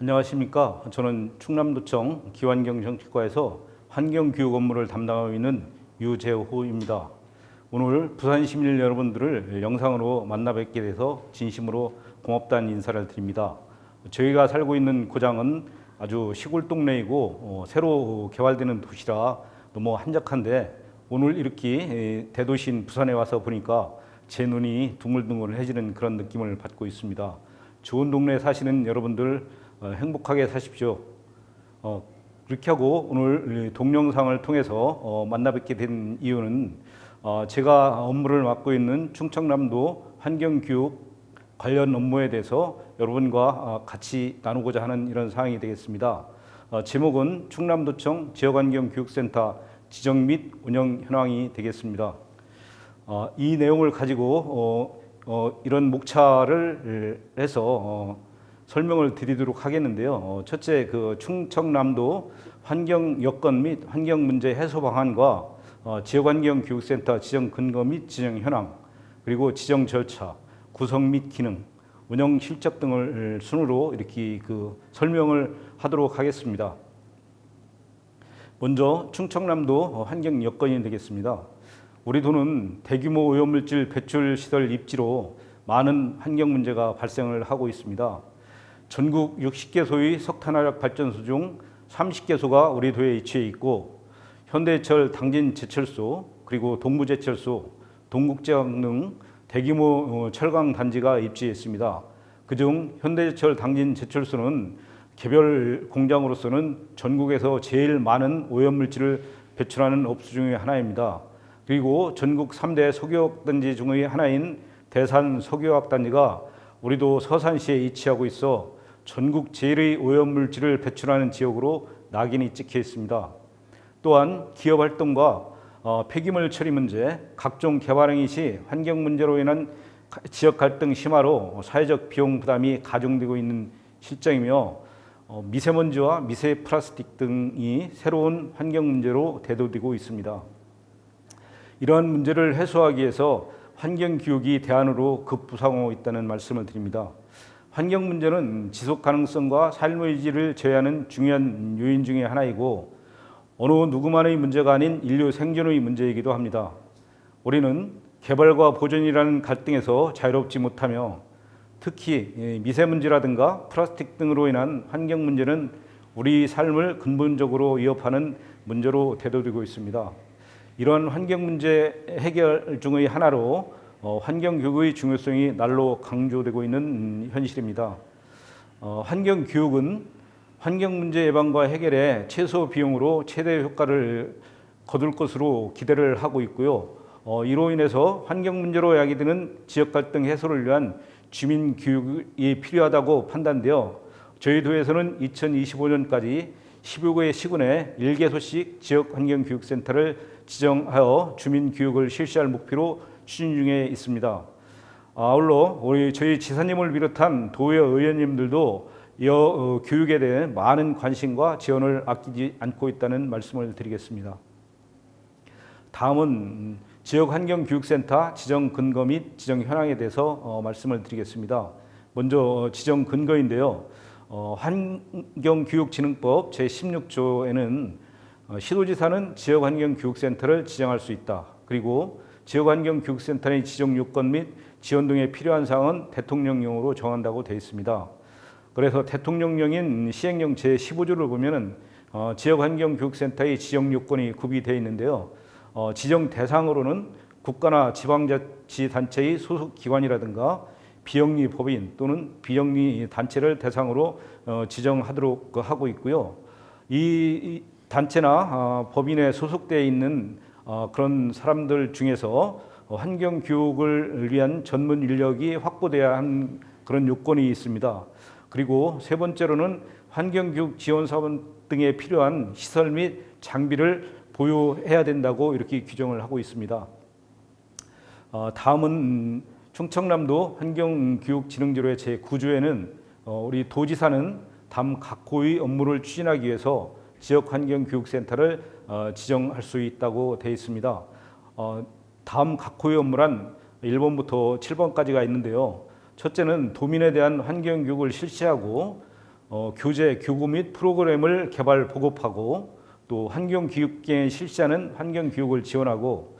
안녕하십니까. 저는 충남도청 기환경정치과에서 환경교육 업무를 담당하고 있는 유재호입니다. 오늘 부산 시민 여러분들을 영상으로 만나 뵙게 돼서 진심으로 고맙다는 인사를 드립니다. 저희가 살고 있는 고장은 아주 시골 동네이고 새로 개발되는 도시라 너무 한적한데 오늘 이렇게 대도시인 부산에 와서 보니까 제 눈이 둥글둥글해지는 그런 느낌을 받고 있습니다. 좋은 동네에 사시는 여러분들 행복하게 사십시오. 그렇게 하고 오늘 동영상을 통해서 만나 뵙게 된 이유는 제가 업무를 맡고 있는 충청남도 환경교육 관련 업무에 대해서 여러분과 같이 나누고자 하는 이런 사항이 되겠습니다. 제목은 충남도청 지역환경교육센터 지정 및 운영 현황이 되겠습니다. 이 내용을 가지고 이런 목차를 해서 설명을 드리도록 하겠는데요. 첫째, 충청남도 환경 여건 및 환경 문제 해소 방안과 지역환경교육센터 지정 근거 및 지정 현황, 그리고 지정 절차, 구성 및 기능, 운영 실적 등을 순으로 이렇게 설명을 하도록 하겠습니다. 먼저 충청남도 환경 여건이 되겠습니다. 우리 도는 대규모 오염물질 배출 시설 입지로 많은 환경 문제가 발생을 하고 있습니다. 전국 60개소의 석탄화력 발전소 중 30개소가 우리 도에 위치해 있고 현대철 당진 제철소, 그리고 동부제철소, 동국제강 등 대규모 철강 단지가 입지해 있습니다. 그중 현대철 당진 제철소는 개별 공장으로서는 전국에서 제일 많은 오염물질을 배출하는 업소 중의 하나입니다. 그리고 전국 3대 석유화학단지 중의 하나인 대산 석유화학단지가 우리도 서산시에 위치하고 있어 전국 제일의 오염물질을 배출하는 지역으로 낙인이 찍혀 있습니다. 또한 기업 활동과 폐기물 처리 문제, 각종 개발행위 시 환경 문제로 인한 지역 갈등 심화로 사회적 비용 부담이 가중되고 있는 실정이며 미세먼지와 미세 플라스틱 등이 새로운 환경 문제로 대두되고 있습니다. 이러한 문제를 해소하기 위해서 환경교육이 대안으로 급부상하고 있다는 말씀을 드립니다. 환경 문제는 지속 가능성과 삶의 질을 제어하는 중요한 요인 중의 하나이고 어느 누구만의 문제가 아닌 인류 생존의 문제이기도 합니다. 우리는 개발과 보존이라는 갈등에서 자유롭지 못하며 특히 미세먼지라든가 플라스틱 등으로 인한 환경 문제는 우리 삶을 근본적으로 위협하는 문제로 대두되고 있습니다. 이러한 환경 문제 해결 중의 하나로 환경교육의 중요성이 날로 강조되고 있는 현실입니다. 환경교육은 환경 문제 예방과 해결에 최소 비용으로 최대 효과를 거둘 것으로 기대를 하고 있고요. 이로 인해서 환경 문제로 야기되는 지역 갈등 해소를 위한 주민 교육이 필요하다고 판단되어 저희 도에서는 2025년까지 15개 시군에 1개소씩 지역 환경교육센터를 지정하여 주민 교육을 실시할 목표로 추진 중에 있습니다. 아울러 저희 지사님을 비롯한 도의 의원님들도 이 교육에 대해 많은 관심과 지원을 아끼지 않고 있다는 말씀을 드리겠습니다. 다음은 지역환경교육센터 지정 근거 및 지정 현황에 대해서 말씀을 드리겠습니다. 먼저 지정 근거인데요. 환경교육진흥법 제16조에는 시도지사는 지역환경교육센터를 지정할 수 있다. 그리고 지역환경교육센터의 지정 요건 및 지원 등에 필요한 사항은 대통령령으로 정한다고 되어 있습니다. 그래서 대통령령인 시행령 제15조를 보면은 지역환경교육센터의 지정 요건이 구비되어 있는데요. 지정 대상으로는 국가나 지방자치단체의 소속 기관이라든가 비영리 법인 또는 비영리 단체를 대상으로 지정하도록 하고 있고요. 이 단체나 법인에 소속되어 있는 그런 사람들 중에서 환경교육을 위한 전문 인력이 확보돼야 하는 그런 요건이 있습니다. 그리고 세 번째로는 환경교육 지원 사업 등에 필요한 시설 및 장비를 보유해야 된다고 이렇게 규정을 하고 있습니다. 다음은 충청남도 환경교육진흥제로의 제9조에는 우리 도지사는 다음 각호의 업무를 추진하기 위해서 지역환경교육센터를 지정할 수 있다고 되어 있습니다. 다음 각호의 업무란 1번부터 7번까지가 있는데요. 첫째는 도민에 대한 환경교육을 실시하고 교재, 교구 및 프로그램을 개발 보급하고 또 환경교육계에 실시하는 환경교육을 지원하고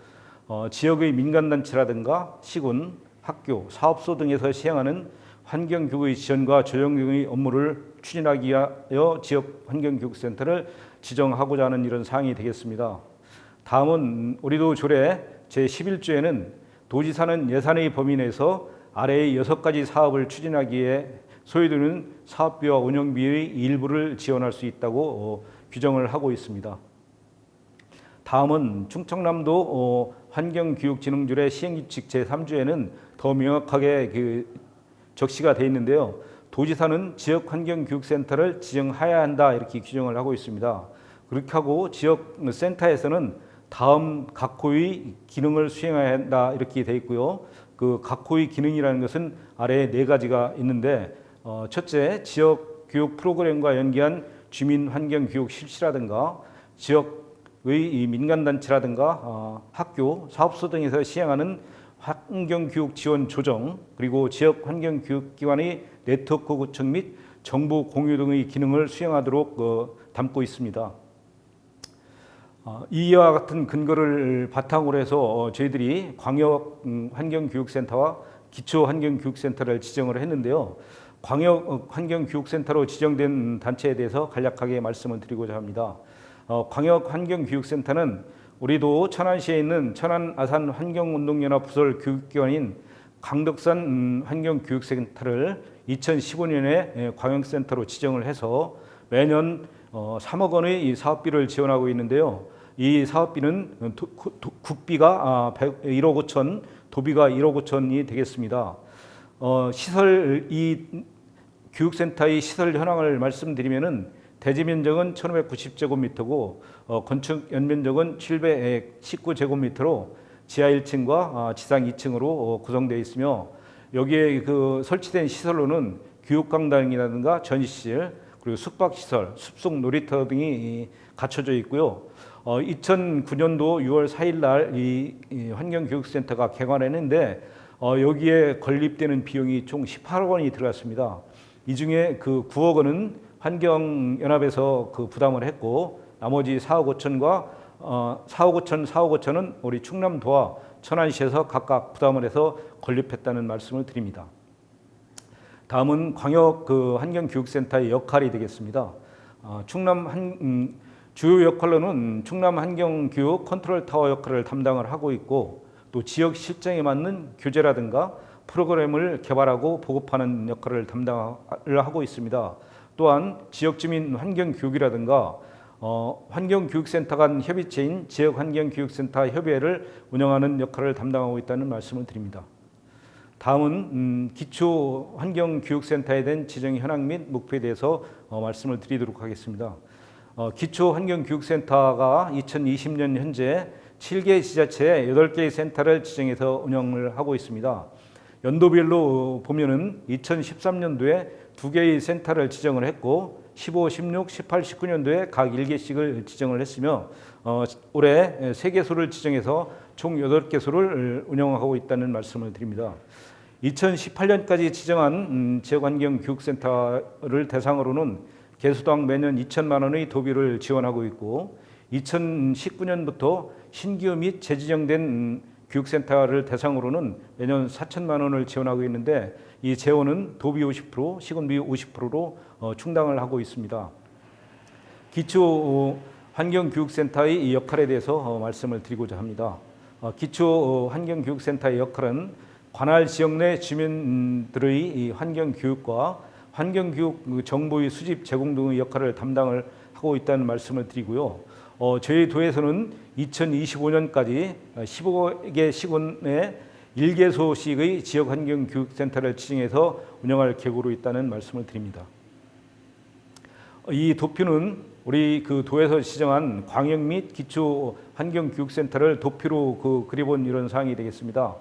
지역의 민간단체라든가 시군, 학교, 사업소 등에서 시행하는 환경교육의 지원과 조정 등의 업무를 추진하기 위하여 지역환경교육센터를 지정하고자 하는 이런 사항이 되겠습니다. 다음은 우리도 조례 제11조에는 도지사는 예산의 범위 내에서 아래의 6가지 사업을 추진하기 위해 소요되는 사업비와 운영비의 일부를 지원할 수 있다고 규정을 하고 있습니다. 다음은 충청남도 환경교육진흥조례 시행규칙 제3조에는 더 명확하게 적시가 되어 있는데요. 도지사는 지역환경교육센터를 지정해야 한다 이렇게 규정을 하고 있습니다. 그렇게 하고 지역센터에서는 다음 각호의 기능을 수행해야 한다 이렇게 되어 있고요. 그 각호의 기능이라는 것은 아래에 4가지가 있는데 첫째, 지역 교육 프로그램과 연계한 주민 환경 교육 실시라든가 지역의 민간단체라든가 학교, 사업소 등에서 시행하는 환경교육 지원 조정, 그리고 지역 환경교육기관의 네트워크 구축 및 정보 공유 등의 기능을 수행하도록 담고 있습니다. 이와 같은 근거를 바탕으로 해서 저희들이 광역 환경교육센터와 기초환경교육센터를 지정을 했는데요. 광역 환경교육센터로 지정된 단체에 대해서 간략하게 말씀을 드리고자 합니다. 광역 환경교육센터는 우리도 천안시에 있는 천안 아산 환경운동연합 부설 교육기관인 강덕산 환경교육센터를 2015년에 광역센터로 지정을 해서 매년 3억 원의 이 사업비를 지원하고 있는데요. 이 사업비는 국비가 1억 5천, 도비가 1억 5천이 되겠습니다. 시설 이 교육센터의 시설 현황을 말씀드리면은 대지 면적은 1,590제곱미터고 건축 연면적은 719제곱미터로 지하 1층과 지상 2층으로 구성되어 있으며 여기에 설치된 시설로는 교육강당이라든가 전시실 그리고 숙박시설, 숲속 놀이터 등이 갖춰져 있고요. 2009년도 6월 4일 날 이 환경교육센터가 개관했는데 여기에 건립되는 비용이 총 18억 원이 들어갔습니다. 이 중에 9억 원은 환경연합에서 부담을 했고 나머지 4억 5천과 4억 5천, 4억 5천은 우리 충남도와 천안시에서 각각 부담을 해서 건립했다는 말씀을 드립니다. 다음은 광역 환경교육센터의 역할이 되겠습니다. 주요 역할로는 충남 환경교육 컨트롤타워 역할을 담당을 하고 있고 또 지역 실정에 맞는 교재라든가 프로그램을 개발하고 보급하는 역할을 담당을 하고 있습니다. 또한 지역주민 환경교육이라든가 환경교육센터 간 협의체인 지역환경교육센터 협의회를 운영하는 역할을 담당하고 있다는 말씀을 드립니다. 다음은 기초환경교육센터에 대한 지정 현황 및 목표에 대해서 말씀을 드리도록 하겠습니다. 기초환경교육센터가 2020년 현재 7개 지자체에 8개의 센터를 지정해서 운영을 하고 있습니다. 연도별로 보면은 2013년도에 2개의 센터를 지정을 했고 15, 16, 18, 19년도에 각 1개씩을 지정을 했으며 올해 3개소를 지정해서 총 8개소를 운영하고 있다는 말씀을 드립니다. 2018년까지 지정한 지역환경교육센터를 대상으로는 개수당 매년 2천만 원의 도비를 지원하고 있고 2019년부터 신규 및 재지정된 교육센터를 대상으로는 매년 4천만 원을 지원하고 있는데 이 재원은 도비 50%, 시군비 50%로 충당을 하고 있습니다. 기초환경교육센터의 역할에 대해서 말씀을 드리고자 합니다. 기초환경교육센터의 역할은 관할 지역 내 주민들의 환경교육과 환경교육 정보의 수집 제공 등의 역할을 담당을 하고 있다는 말씀을 드리고요. 저희 도에서는 2025년까지 15개 시군에 1개소씩의 지역환경교육센터를 지정해서 운영할 계획으로 있다는 말씀을 드립니다. 이 도표는 우리 도에서 지정한 광역 및 기초환경교육센터를 도표로 그려본 이런 사항이 되겠습니다.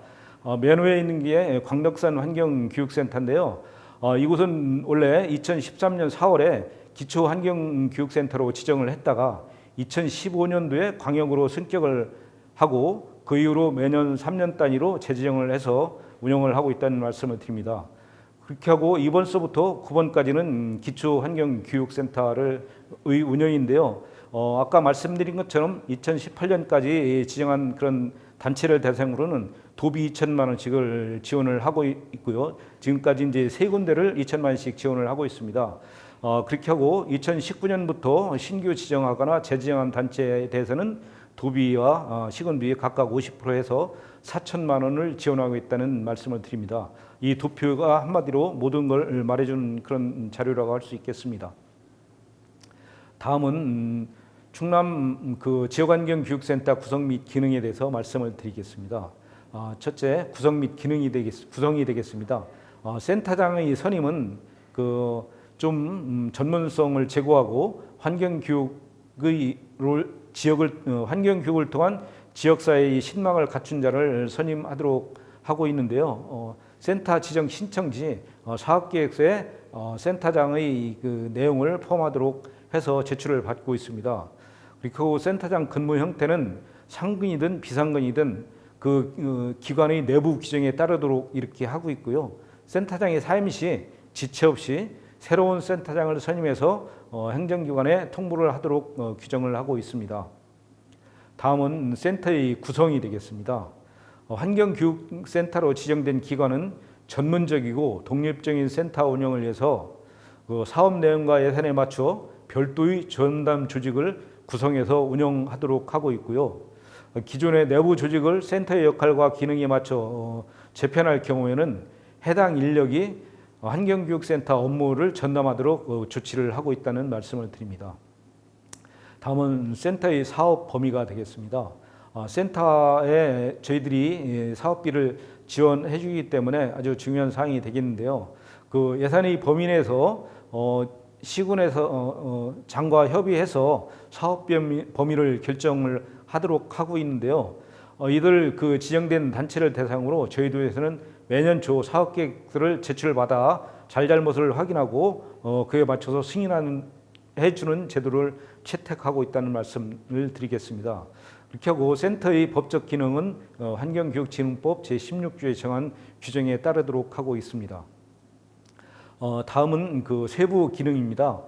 맨 위에 있는 게 광덕산 환경교육센터인데요. 이곳은 원래 2013년 4월에 기초환경교육센터로 지정을 했다가 2015년도에 광역으로 승격을 하고 그 이후로 매년 3년 단위로 재지정을 해서 운영을 하고 있다는 말씀을 드립니다. 그렇게 하고 2번서부터 9번까지는 기초환경교육센터의 운영인데요. 아까 말씀드린 것처럼 2018년까지 지정한 그런 단체를 대상으로는 도비 2천만 원씩을 지원을 하고 있고요. 지금까지 이제 세 군데를 2천만 원씩 지원을 하고 있습니다. 그렇게 하고 2019년부터 신규 지정하거나 재지정한 단체에 대해서는 도비와 시군비 각각 50% 해서 4천만 원을 지원하고 있다는 말씀을 드립니다. 이 도표가 한마디로 모든 걸 말해주는 그런 자료라고 할 수 있겠습니다. 다음은 충남 그 지역환경교육센터 구성 및 기능에 대해서 말씀을 드리겠습니다. 첫째, 구성 및 구성이 되겠습니다. 센터장의 선임은 좀 전문성을 제고하고 환경교육을 통한 지역사회의 신망을 갖춘 자를 선임하도록 하고 있는데요. 센터 지정 신청 시 사업계획서에 센터장의 그 내용을 포함하도록 해서 제출을 받고 있습니다. 그리고 센터장 근무 형태는 상근이든 비상근이든 그 기관의 내부 규정에 따르도록 이렇게 하고 있고요. 센터장의 사임 시 지체 없이 새로운 센터장을 선임해서 행정기관에 통보를 하도록 규정을 하고 있습니다. 다음은 센터의 구성이 되겠습니다. 환경교육센터로 지정된 기관은 전문적이고 독립적인 센터 운영을 위해서 사업 내용과 예산에 맞춰 별도의 전담 조직을 구성해서 운영하도록 하고 있고요. 기존의 내부 조직을 센터의 역할과 기능에 맞춰 재편할 경우에는 해당 인력이 환경교육센터 업무를 전담하도록 조치를 하고 있다는 말씀을 드립니다. 다음은 센터의 사업 범위가 되겠습니다. 센터에 저희들이 사업비를 지원해 주기 때문에 아주 중요한 사항이 되겠는데요. 그 예산의 범위 내에서 시군에서 장과 협의해서 사업 범위를 결정을 하도록 하고 있는데요. 이들 그 지정된 단체를 대상으로 저희 도에서는 매년 초 사업 계획들을 제출받아 잘잘못을 확인하고 그에 맞춰서 승인해 주는 제도를 채택하고 있다는 말씀을 드리겠습니다. 그렇게 하고 센터의 법적 기능은 환경교육진흥법 제16조에 정한 규정에 따르도록 하고 있습니다. 다음은 그 세부 기능입니다.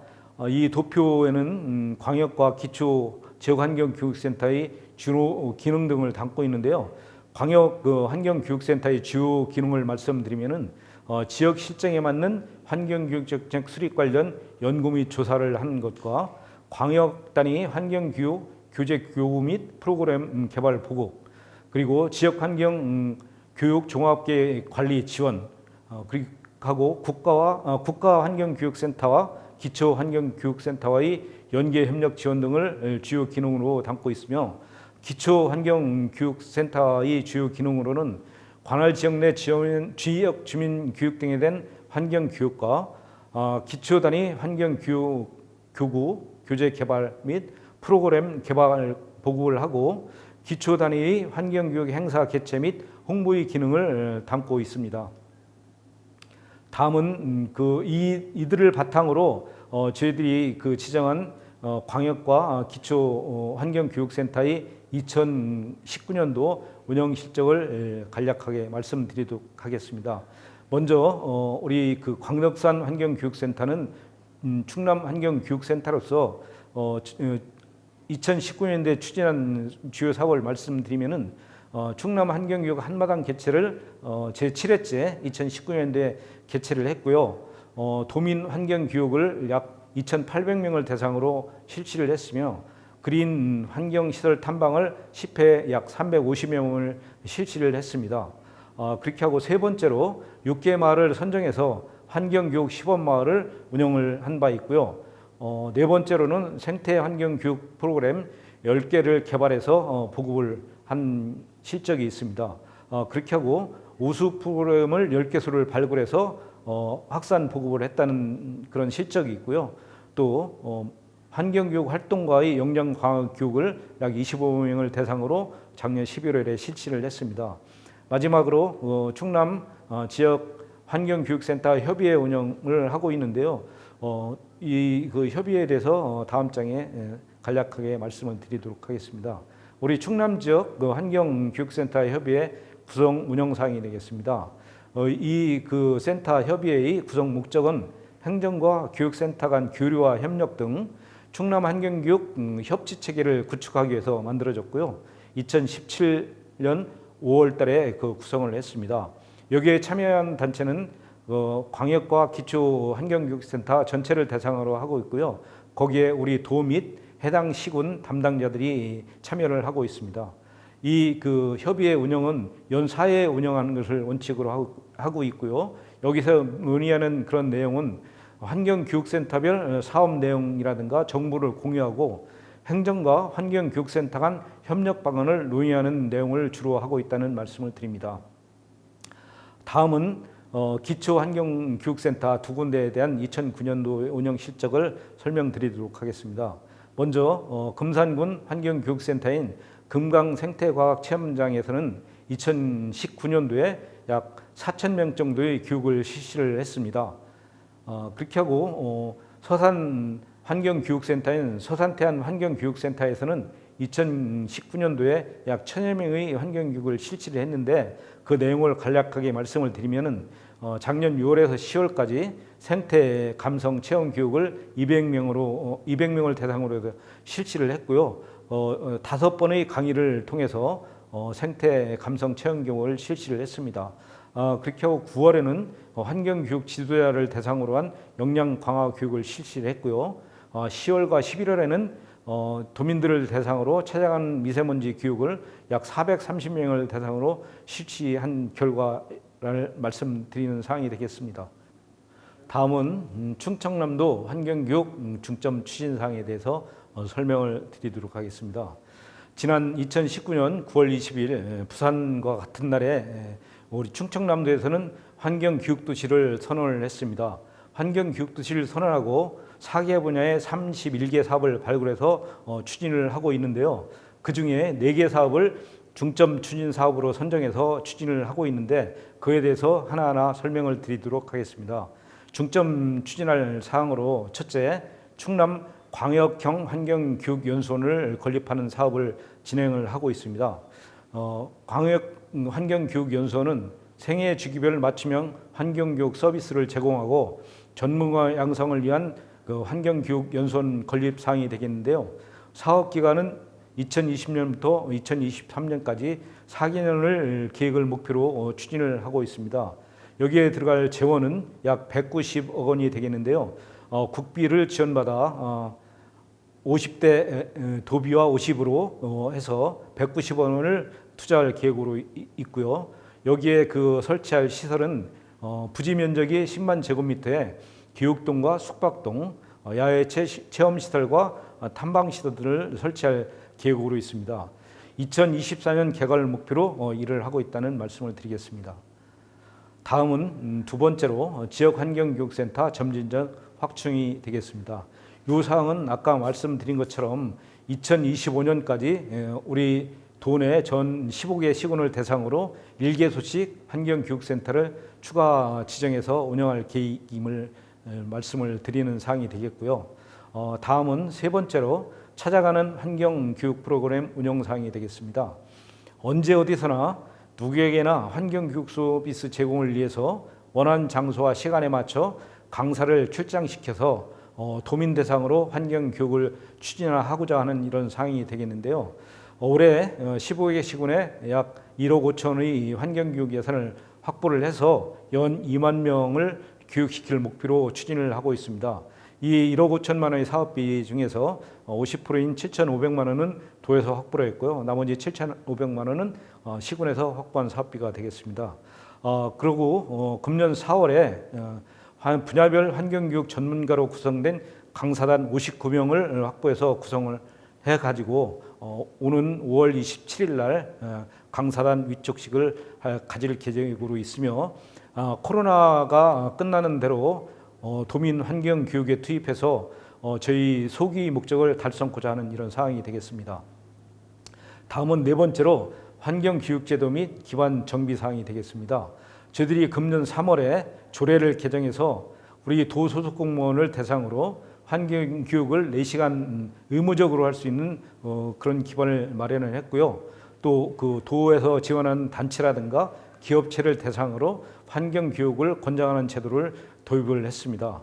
이 도표에는 광역과 기초 지역환경교육센터의 주요 기능 등을 담고 있는데요. 광역 환경교육센터의 주요 기능을 말씀드리면은 지역 실정에 맞는 환경교육적 정책 수립 관련 연구 및 조사를 하는 것과 광역 단위 환경교육 교재 교구 및 프로그램 개발 보고, 그리고 지역 환경 교육 종합계획 관리 지원, 그리고 국가 환경교육센터와 기초 환경교육센터와의 연계 협력 지원 등을 주요 기능으로 담고 있으며, 기초 환경교육센터의 주요 기능으로는 관할 지역 내 지역 주민 교육 등에 대한 환경 교육과 기초 단위 환경 교육 교구 교재 개발 및 프로그램 개발 보급을 하고, 기초 단위의 환경 교육 행사 개최 및 홍보의 기능을 담고 있습니다. 다음은 이들을 바탕으로 저희들이 지정한 광역과 기초 환경교육센터의 2019년도 운영 실적을 간략하게 말씀드리도록 하겠습니다. 먼저 우리 광역산 환경교육센터는 충남 환경교육센터로서 2019년도에 추진한 주요 사업을 말씀드리면은 충남 환경교육 한마당 개최를 제7회째 2019년도에 개최를 했고요. 도민 환경교육을 약 2,800명을 대상으로 실시를 했으며, 그린 환경시설 탐방을 10회 약 350명을 실시를 했습니다. 그렇게 하고 세 번째로 6개 마을을 선정해서 환경교육 시범마을을 운영을 한 바 있고요. 네 번째로는 생태 환경교육 프로그램 10개를 개발해서 보급을 한 실적이 있습니다. 그렇게 하고 우수 프로그램을 10개소를 발굴해서 확산 보급을 했다는 그런 실적이 있고요. 또 환경교육 활동가의 역량 강화 교육을 약 25명을 대상으로 작년 11월에 실시를 했습니다. 마지막으로 충남 지역 환경교육센터 협의회 운영을 하고 있는데요. 이 협의회에 대해서 다음 장에 간략하게 말씀을 드리도록 하겠습니다. 우리 충남 지역 환경교육센터 협의회 구성 운영 사항이 되겠습니다. 이 그 센터 협의회의 구성 목적은 행정과 교육센터 간 교류와 협력 등 충남 환경교육 협치 체계를 구축하기 위해서 만들어졌고요. 2017년 5월 달에 그 구성을 했습니다. 여기에 참여한 단체는 광역과 기초 환경교육센터 전체를 대상으로 하고 있고요. 거기에 우리 도 및 해당 시군 담당자들이 참여를 하고 있습니다. 이 그 협의회 운영은 연 4회 운영하는 것을 원칙으로 하고 있고요. 여기서 논의하는 그런 내용은 환경교육센터별 사업 내용이라든가 정보를 공유하고 행정과 환경교육센터 간 협력 방안을 논의하는 내용을 주로 하고 있다는 말씀을 드립니다. 다음은 기초환경교육센터 두 군데에 대한 2009년도 운영 실적을 설명드리도록 하겠습니다. 먼저 금산군 환경교육센터인 금강생태과학체험장에서는 2019년도에 약 4,000명 정도의 교육을 실시를 했습니다. 그렇게 하고 서산 환경교육센터인 서산태안 환경교육센터에서는 2019년도에 약 1,000여 명의 환경교육을 실시를 했는데 그 내용을 간략하게 말씀을 드리면은 작년 6월에서 10월까지 생태 감성 체험 교육을 200명을 대상으로 해서 실시를 했고요. 5번의 강의를 통해서 생태 감성 체험 교육을 실시를 했습니다. 그렇게 하고 9월에는 환경교육 지도자를 대상으로 한 역량 강화 교육을 실시를 했고요. 10월과 11월에는 도민들을 대상으로 찾아가는 미세먼지 교육을 약 430명을 대상으로 실시한 결과를 말씀드리는 사항이 되겠습니다. 다음은 충청남도 환경교육 중점 추진 사항에 대해서 설명을 드리도록 하겠습니다. 지난 2019년 9월 20일 부산과 같은 날에 우리 충청남도에서는 환경교육도시를 선언을 했습니다. 환경교육도시를 선언하고 4개 분야의 31개 사업을 발굴해서 추진을 하고 있는데요. 그중에 4개 사업을 중점 추진 사업으로 선정해서 추진을 하고 있는데 그에 대해서 하나하나 설명을 드리도록 하겠습니다. 중점 추진할 사항으로 첫째, 충남 광역형 환경교육연수원을 건립하는 사업을 진행을 하고 있습니다. 광역 환경교육연수원은 생애 주기별 맞춤형 환경교육 서비스를 제공하고 전문가 양성을 위한 그 환경교육연수원 건립 사항이 되겠는데요. 사업 기간은 2020년부터 2023년까지 4개년을 계획을 목표로 추진을 하고 있습니다. 여기에 들어갈 재원은 약 190억 원이 되겠는데요. 국비를 지원받아 50대 도비와 50으로 해서 190억 원을 투자할 계획으로 있고요. 여기에 그 설치할 시설은 부지 면적이 10만 제곱미터에 교육동과 숙박동, 야외 체험시설과 탐방시설들을 설치할 계획으로 있습니다. 2024년 개관을 목표로 일을 하고 있다는 말씀을 드리겠습니다. 다음은 두 번째로 지역환경교육센터 점진적 확충이 되겠습니다. 이 사항은 아까 말씀드린 것처럼 2025년까지 우리 도내 전 15개 시군을 대상으로 1개소씩 환경교육센터를 추가 지정해서 운영할 계획임을 말씀을 드리는 사항이 되겠고요. 다음은 세 번째로 찾아가는 환경교육 프로그램 운영 사항이 되겠습니다. 언제 어디서나 누구에게나 환경교육 서비스 제공을 위해서 원하는 장소와 시간에 맞춰 강사를 출장시켜서 도민 대상으로 환경교육을 추진하고자 하는 이런 사항이 되겠는데요. 올해 15개 시군에 약 1억 5천의 환경교육 예산을 확보를 해서 연 2만 명을 교육시킬 목표로 추진을 하고 있습니다. 이 1억 5천만 원의 사업비 중에서 50%인 7,500만 원은 도에서 확보를 했고요. 나머지 7,500만 원은 시군에서 확보한 사업비가 되겠습니다. 그리고 금년 4월에 분야별 환경교육 전문가로 구성된 강사단 59명을 확보해서 구성을 해가지고 오는 5월 27일 날 강사단 위촉식을 가질 계획으로 있으며 코로나가 끝나는 대로 도민 환경 교육에 투입해서 저희 소기 목적을 달성하고자 하는 이런 사항이 되겠습니다. 다음은 네 번째로 환경 교육 제도 및 기반 정비 사항이 되겠습니다. 저희들이 금년 3월에 조례를 개정해서 우리 도 소속 공무원을 대상으로 환경 교육을 4시간 의무적으로 할 수 있는 그런 기반을 마련을 했고요. 또 그 도에서 지원하는 단체라든가 기업체를 대상으로 환경교육을 권장하는 제도를 도입을 했습니다.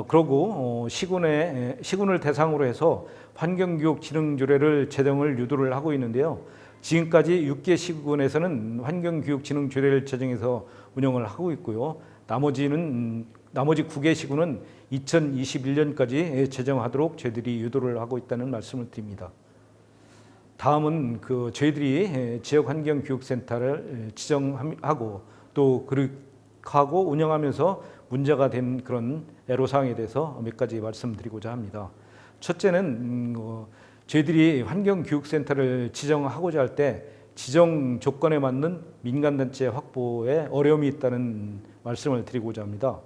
그러고 시군을 대상으로 해서 환경교육진흥조례를 제정을 유도를 하고 있는데요. 지금까지 6개 시군에서는 환경교육진흥조례를 제정해서 운영을 하고 있고요. 나머지 9개 시군은 2021년까지 제정하도록 저희들이 유도를 하고 있다는 말씀을 드립니다. 다음은 저희들이 지역환경교육센터를 지정하고 또 그렇게 운영하면서 문제가 된 그런 애로사항에 대해서 몇 가지 말씀드리고자 합니다. 첫째는 저희들이 환경교육센터를 지정하고자 할 때 지정 조건에 맞는 민간단체 확보에 어려움이 있다는 말씀을 드리고자 합니다.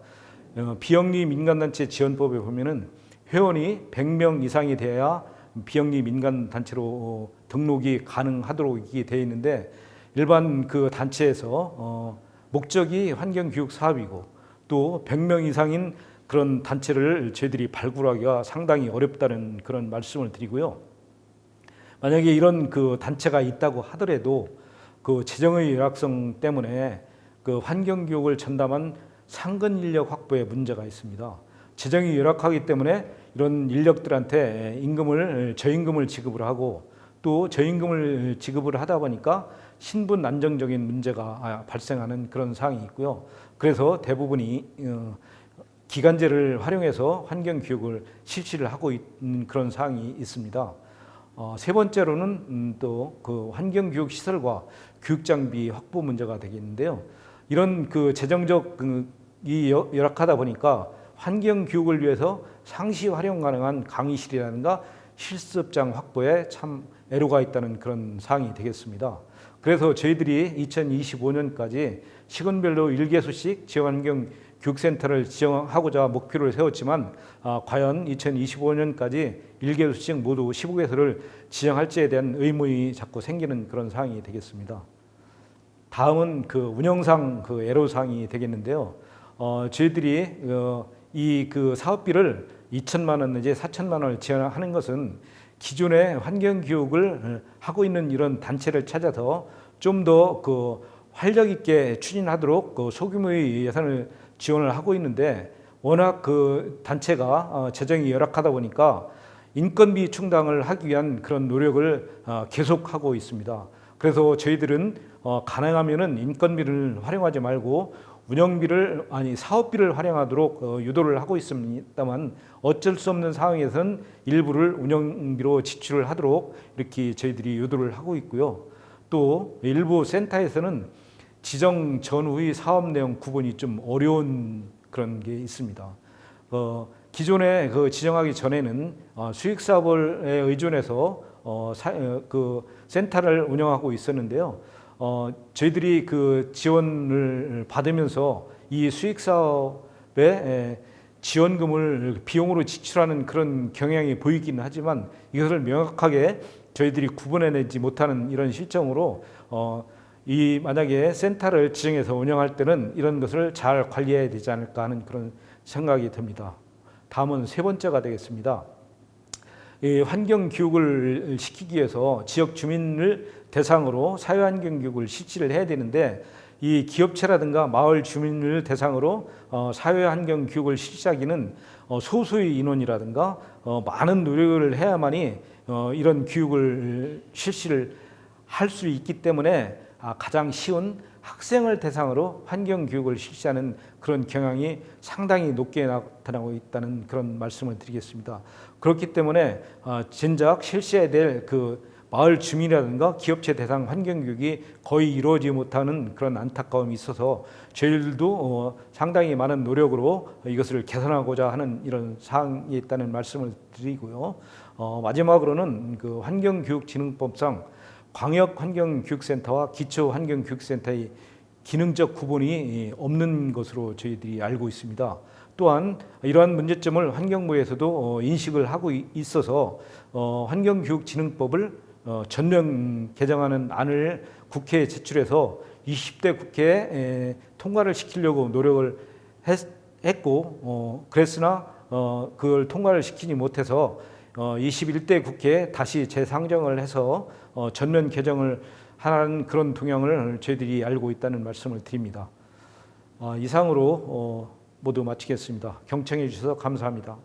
비영리 민간단체 지원법에 보면은 회원이 100명 이상이 돼야 비영리 민간단체로 등록이 가능하도록 이게 되어 있는데 일반 그 단체에서 목적이 환경교육 사업이고 또 100명 이상인 그런 단체를 저희들이 발굴하기가 상당히 어렵다는 그런 말씀을 드리고요. 만약에 이런 그 단체가 있다고 하더라도 그 재정의 열악성 때문에 그 환경교육을 전담한 상근 인력 확보에 문제가 있습니다. 재정이 열악하기 때문에 이런 인력들한테 저임금을 지급을 하고 또 저임금을 지급을 하다 보니까 신분 안정적인 문제가 발생하는 그런 사항이 있고요. 그래서 대부분이 기간제를 활용해서 환경교육을 실시를 하고 있는 그런 사항이 있습니다. 세 번째로는 또 그 환경교육 시설과 교육장비 확보 문제가 되겠는데요. 이런 그 재정적 이 열악하다 보니까 환경교육을 위해서 상시 활용 가능한 강의실이라든가 실습장 확보에 참 애로가 있다는 그런 사항이 되겠습니다. 그래서 저희들이 2025년까지 시군별로 1개소씩 지역환경교육센터를 지정하고자 목표를 세웠지만 과연 2025년까지 1개소씩 모두 15개소를 지정할지에 대한 의문이 자꾸 생기는 그런 사항이 되겠습니다. 다음은 그 운영상 그 애로사항이 되겠는데요. 저희들이 이 그 사업비를 2천만 원 내지 4천만 원을 지원하는 것은 기존의 환경교육을 하고 있는 이런 단체를 찾아서 좀 더 그 활력 있게 추진하도록 그 소규모의 예산을 지원을 하고 있는데 워낙 그 단체가 재정이 열악하다 보니까 인건비 충당을 하기 위한 그런 노력을 계속하고 있습니다. 그래서 저희들은 가능하면은 인건비를 활용하지 말고 사업비를 활용하도록 유도를 하고 있습니다만 어쩔 수 없는 상황에서는 일부를 운영비로 지출을 하도록 이렇게 저희들이 유도를 하고 있고요. 또 일부 센터에서는 지정 전후의 사업 내용 구분이 좀 어려운 그런 게 있습니다. 기존에 그 지정하기 전에는 수익 사업에 의존해서 그 센터를 운영하고 있었는데요. 저희들이 그 지원을 받으면서 이 수익 사업에 지원금을 비용으로 지출하는 그런 경향이 보이기는 하지만 이것을 명확하게 저희들이 구분해내지 못하는 이런 실정으로 만약에 센터를 지정해서 운영할 때는 이런 것을 잘 관리해야 되지 않을까 하는 그런 생각이 듭니다. 다음은 세 번째가 되겠습니다. 이 환경 교육을 시키기 위해서 지역 주민을 대상으로 사회환경 교육을 실시를 해야 되는데 이 기업체라든가 마을 주민을 대상으로 사회환경 교육을 실시하기는 소수의 인원이라든가 많은 노력을 해야만이 이런 교육을 실시를 할 수 있기 때문에 가장 쉬운 학생을 대상으로 환경 교육을 실시하는 그런 경향이 상당히 높게 나타나고 있다는 그런 말씀을 드리겠습니다. 그렇기 때문에 진작 실시해야 될 그 마을 주민이라든가 기업체 대상 환경 교육이 거의 이루어지지 못하는 그런 안타까움이 있어서 저희들도 상당히 많은 노력으로 이것을 개선하고자 하는 이런 사항이 있다는 말씀을 드리고요. 마지막으로는 그 환경교육진흥법상 광역환경교육센터와 기초환경교육센터의 기능적 구분이 없는 것으로 저희들이 알고 있습니다. 또한 이러한 문제점을 환경부에서도 인식을 하고 있어서 환경교육진흥법을 전면 개정하는 안을 국회에 제출해서 20대 국회에 통과를 시키려고 노력을 했고 그랬으나 그걸 통과를 시키지 못해서 21대 국회에 다시 재상정을 해서 전면 개정을 하는 그런 동향을 저희들이 알고 있다는 말씀을 드립니다. 이상으로 모두 마치겠습니다. 경청해 주셔서 감사합니다.